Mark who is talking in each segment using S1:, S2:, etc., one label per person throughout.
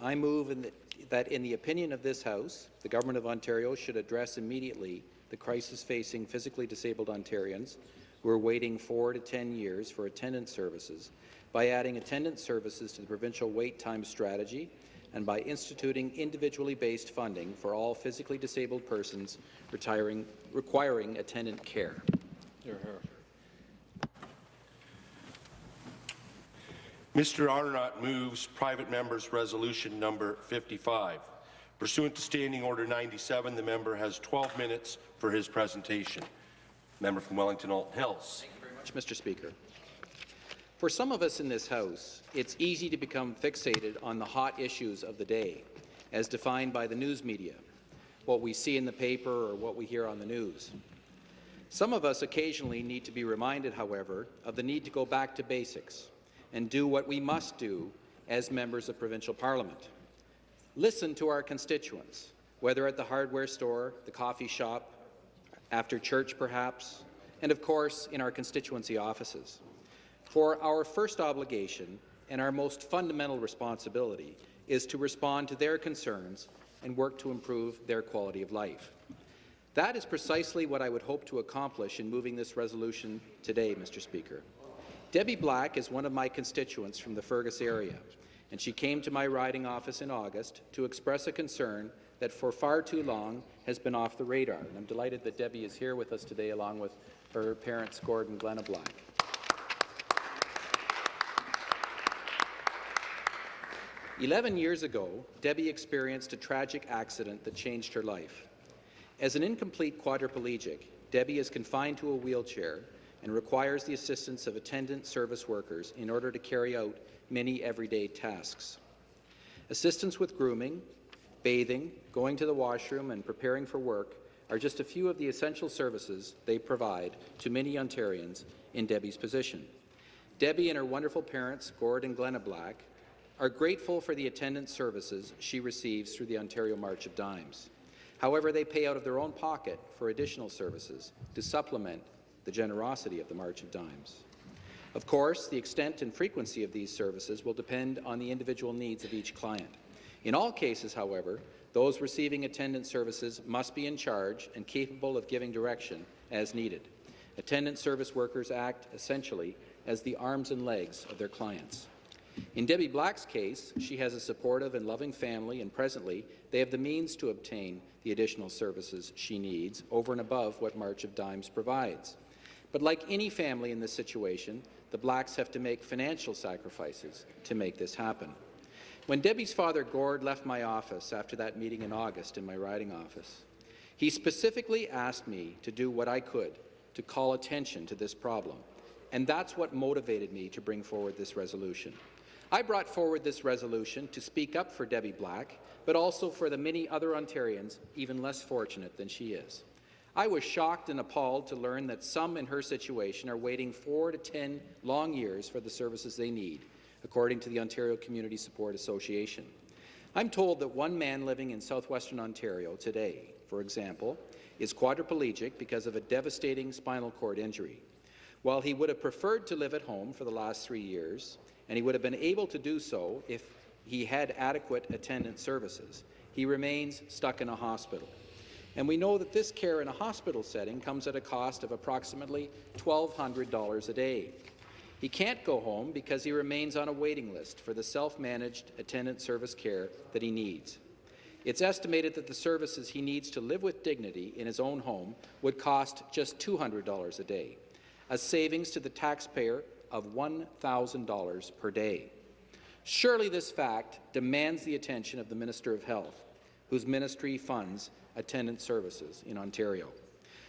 S1: I move that in the opinion of this House, the Government of Ontario should address immediately the crisis facing physically disabled Ontarians who are waiting 4 to 10 years for attendance services by adding attendance services to the provincial wait time strategy and by instituting individually based funding for all physically disabled persons requiring attendant care.
S2: Mr. Arnott moves private member's resolution number 55. Pursuant to Standing Order 97, the member has 12 minutes for his presentation. Member from Wellington Alton Hills.
S1: Thank you very much, Mr. Speaker. For some of us in this House, it's easy to become fixated on the hot issues of the day, as defined by the news media, what we see in the paper or what we hear on the news. Some of us occasionally need to be reminded, however, of the need to go back to basics and do what we must do as members of provincial parliament. Listen to our constituents, whether at the hardware store, the coffee shop, after church perhaps, and of course in our constituency offices. For our first obligation and our most fundamental responsibility is to respond to their concerns and work to improve their quality of life. That is precisely what I would hope to accomplish in moving this resolution today, Mr. Speaker. Debbie Black is one of my constituents from the Fergus area, and she came to my riding office in August to express a concern that for far too long has been off the radar. And I'm delighted that Debbie is here with us today along with her parents, Gord and Glenna Black. "11 years ago, Debbie experienced a tragic accident that changed her life. As an incomplete quadriplegic, Debbie is confined to a wheelchair and requires the assistance of attendant service workers in order to carry out many everyday tasks. Assistance with grooming, bathing, going to the washroom, and preparing for work are just a few of the essential services they provide to many Ontarians in Debbie's position. Debbie and her wonderful parents, Gord and Glenna Black, are grateful for the attendance services she receives through the Ontario March of Dimes. However, they pay out of their own pocket for additional services to supplement the generosity of the March of Dimes. Of course, the extent and frequency of these services will depend on the individual needs of each client. In all cases, however, those receiving attendance services must be in charge and capable of giving direction as needed. Attendance service workers act essentially as the arms and legs of their clients. In Debbie Black's case, she has a supportive and loving family, and presently they have the means to obtain the additional services she needs over and above what March of Dimes provides. But like any family in this situation, the Blacks have to make financial sacrifices to make this happen. When Debbie's father, Gord, left my office after that meeting in August in my riding office, he specifically asked me to do what I could to call attention to this problem, and that's what motivated me to bring forward this resolution. I brought forward this resolution to speak up for Debbie Black, but also for the many other Ontarians even less fortunate than she is. I was shocked and appalled to learn that some in her situation are waiting 4 to 10 long years for the services they need, according to the Ontario Community Support Association. I'm told that one man living in southwestern Ontario today, for example, is quadriplegic because of a devastating spinal cord injury. While he would have preferred to live at home for the last 3 years, and he would have been able to do so if he had adequate attendance services, he remains stuck in a hospital. And we know that this care in a hospital setting comes at a cost of approximately $1,200 a day. He can't go home because he remains on a waiting list for the self-managed attendant service care that he needs. It's estimated that the services he needs to live with dignity in his own home would cost just $200 a day, a savings to the taxpayer of $1,000 per day. Surely this fact demands the attention of the Minister of Health, whose ministry funds attendance services in Ontario.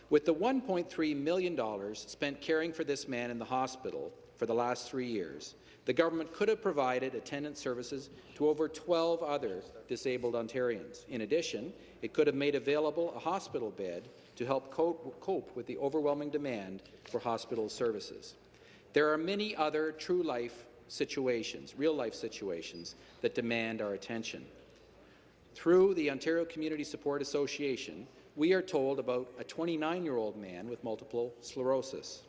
S1: With the $1.3 million spent caring for this man in the hospital for the last 3 years, the government could have provided attendance services to over 12 other disabled Ontarians. In addition, it could have made available a hospital bed to help cope with the overwhelming demand for hospital services. There are many other true-life situations, real-life situations, that demand our attention. Through the Ontario Community Support Association, we are told about a 29-year-old man with multiple sclerosis.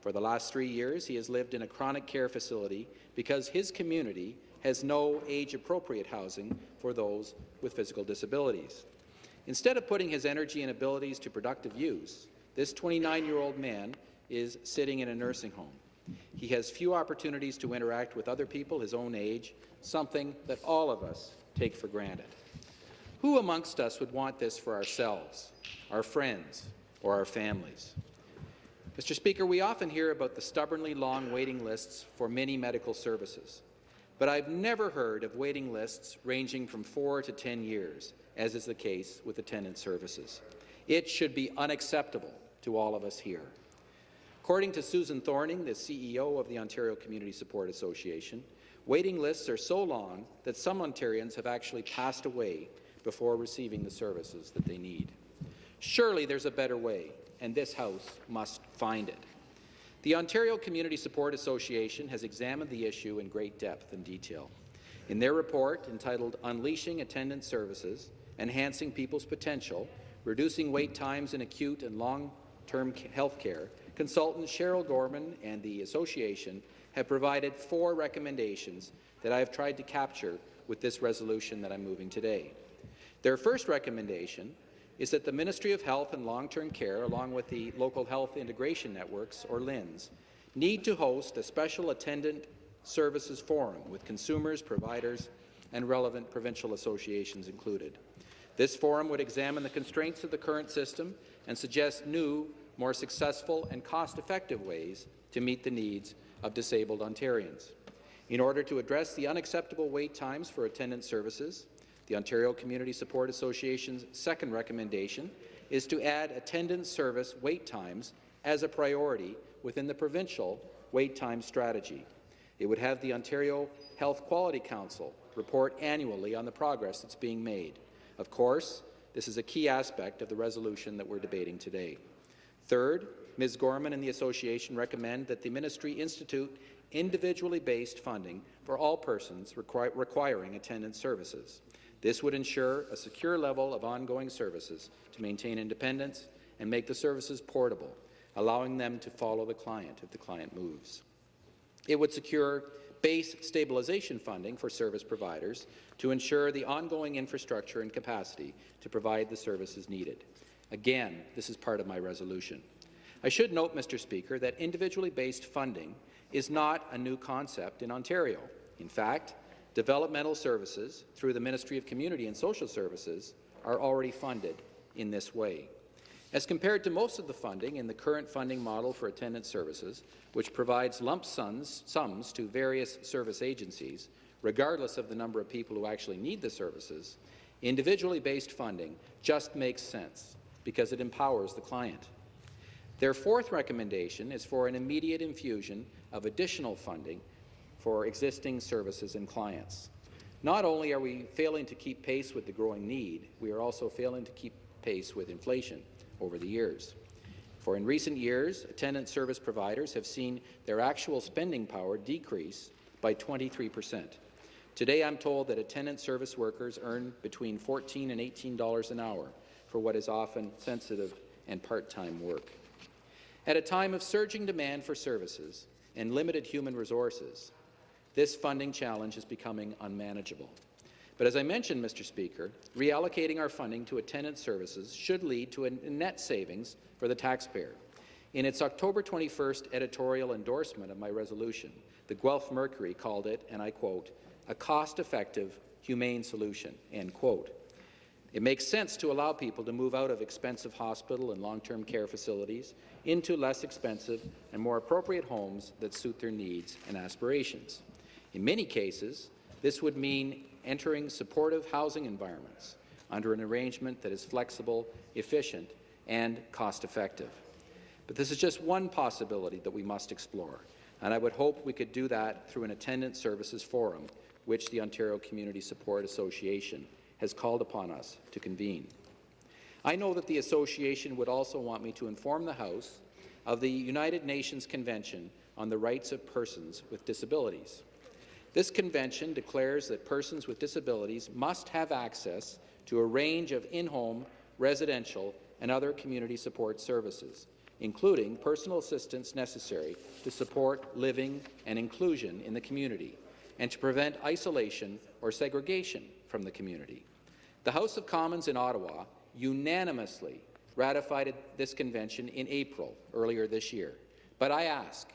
S1: For the last 3 years, he has lived in a chronic care facility because his community has no age-appropriate housing for those with physical disabilities. Instead of putting his energy and abilities to productive use, this 29-year-old man is sitting in a nursing home. He has few opportunities to interact with other people his own age, something that all of us take for granted. Who amongst us would want this for ourselves, our friends, or our families? Mr. Speaker, we often hear about the stubbornly long waiting lists for many medical services, but I've never heard of waiting lists ranging from 4 to 10 years, as is the case with attendant services. It should be unacceptable to all of us here. According to Susan Thorning, the CEO of the Ontario Community Support Association, waiting lists are so long that some Ontarians have actually passed away before receiving the services that they need. Surely there's a better way, and this House must find it. The Ontario Community Support Association has examined the issue in great depth and detail. In their report entitled Unleashing Attendant Services, Enhancing People's Potential, Reducing Wait Times in Acute and Long-Term Health Care, consultant Cheryl Gorman and the Association have provided 4 recommendations that I have tried to capture with this resolution that I'm moving today. Their first recommendation is that the Ministry of Health and Long-Term Care, along with the Local Health Integration Networks, or LHINs, need to host a special attendant services forum with consumers, providers, and relevant provincial associations included. This forum would examine the constraints of the current system and suggest new, more successful and cost-effective ways to meet the needs of disabled Ontarians. In order to address the unacceptable wait times for attendant services, the Ontario Community Support Association's second recommendation is to add attendant service wait times as a priority within the provincial wait time strategy. It would have the Ontario Health Quality Council report annually on the progress that's being made. Of course, this is a key aspect of the resolution that we're debating today. Third, Ms. Gorman and the Association recommend that the Ministry institute individually based funding for all persons requiring attendant services. This would ensure a secure level of ongoing services to maintain independence and make the services portable, allowing them to follow the client if the client moves. It would secure base stabilization funding for service providers to ensure the ongoing infrastructure and capacity to provide the services needed. Again, this is part of my resolution. I should note, Mr. Speaker, that individually based funding is not a new concept in Ontario. In fact, developmental services through the Ministry of Community and Social Services are already funded in this way. As compared to most of the funding in the current funding model for attendant services, which provides lump sums to various service agencies, regardless of the number of people who actually need the services, individually based funding just makes sense because it empowers the client. Their fourth recommendation is for an immediate infusion of additional funding for existing services and clients. Not only are we failing to keep pace with the growing need, we are also failing to keep pace with inflation over the years. For in recent years, attendant service providers have seen their actual spending power decrease by 23%. Today, I'm told that attendant service workers earn between $14 and $18 an hour for what is often sensitive and part-time work. At a time of surging demand for services and limited human resources, this funding challenge is becoming unmanageable. But as I mentioned, Mr. Speaker, reallocating our funding to attendant services should lead to a net savings for the taxpayer. In its October 21st editorial endorsement of my resolution, the Guelph Mercury called it, and I quote, "a cost-effective, humane solution," end quote. It makes sense to allow people to move out of expensive hospital and long-term care facilities into less expensive and more appropriate homes that suit their needs and aspirations. In many cases, this would mean entering supportive housing environments under an arrangement that is flexible, efficient, and cost-effective. But this is just one possibility that we must explore, and I would hope we could do that through an attendant services forum, which the Ontario Community Support Association has called upon us to convene. I know that the Association would also want me to inform the House of the United Nations Convention on the Rights of Persons with Disabilities. This convention declares that persons with disabilities must have access to a range of in-home, residential, and other community support services, including personal assistance necessary to support living and inclusion in the community, and to prevent isolation or segregation from the community. The House of Commons in Ottawa unanimously ratified this convention in April earlier this year. But I ask,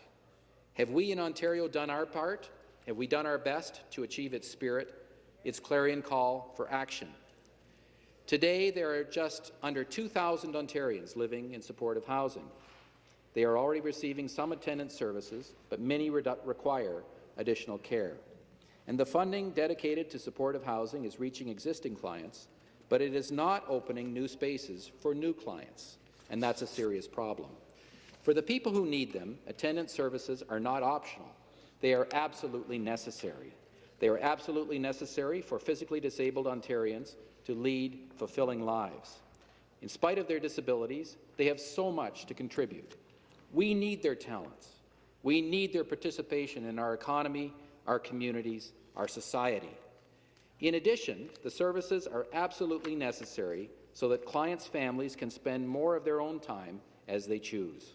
S1: have we in Ontario done our part? Have we done our best to achieve its spirit, its clarion call for action? Today, there are just under 2,000 Ontarians living in supportive housing. They are already receiving some attendance services, but many require additional care. And the funding dedicated to supportive housing is reaching existing clients, but it is not opening new spaces for new clients, and that's a serious problem. For the people who need them, attendance services are not optional. They are absolutely necessary. They are absolutely necessary for physically disabled Ontarians to lead fulfilling lives. In spite of their disabilities, they have so much to contribute. We need their talents. We need their participation in our economy, our communities, our society. In addition, the services are absolutely necessary so that clients' families can spend more of their own time as they choose.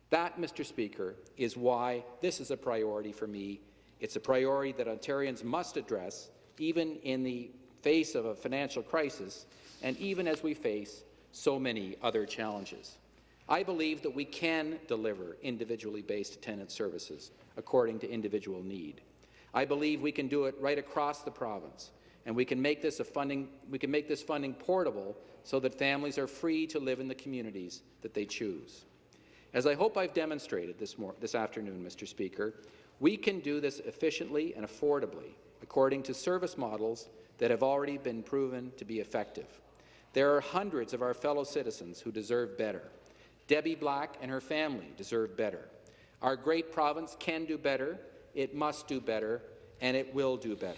S1: That, Mr. Speaker, is why this is a priority for me. It's a priority that Ontarians must address, even in the face of a financial crisis, and even as we face so many other challenges. I believe that we can deliver individually based attendance services according to individual need. I believe we can do it right across the province, and we can make this funding portable so that families are free to live in the communities that they choose. As I hope I've demonstrated this afternoon, Mr. Speaker, we can do this efficiently and affordably according to service models that have already been proven to be effective. There are hundreds of our fellow citizens who deserve better. Debbie Black and her family deserve better. Our great province can do better, it must do better, and it will do better.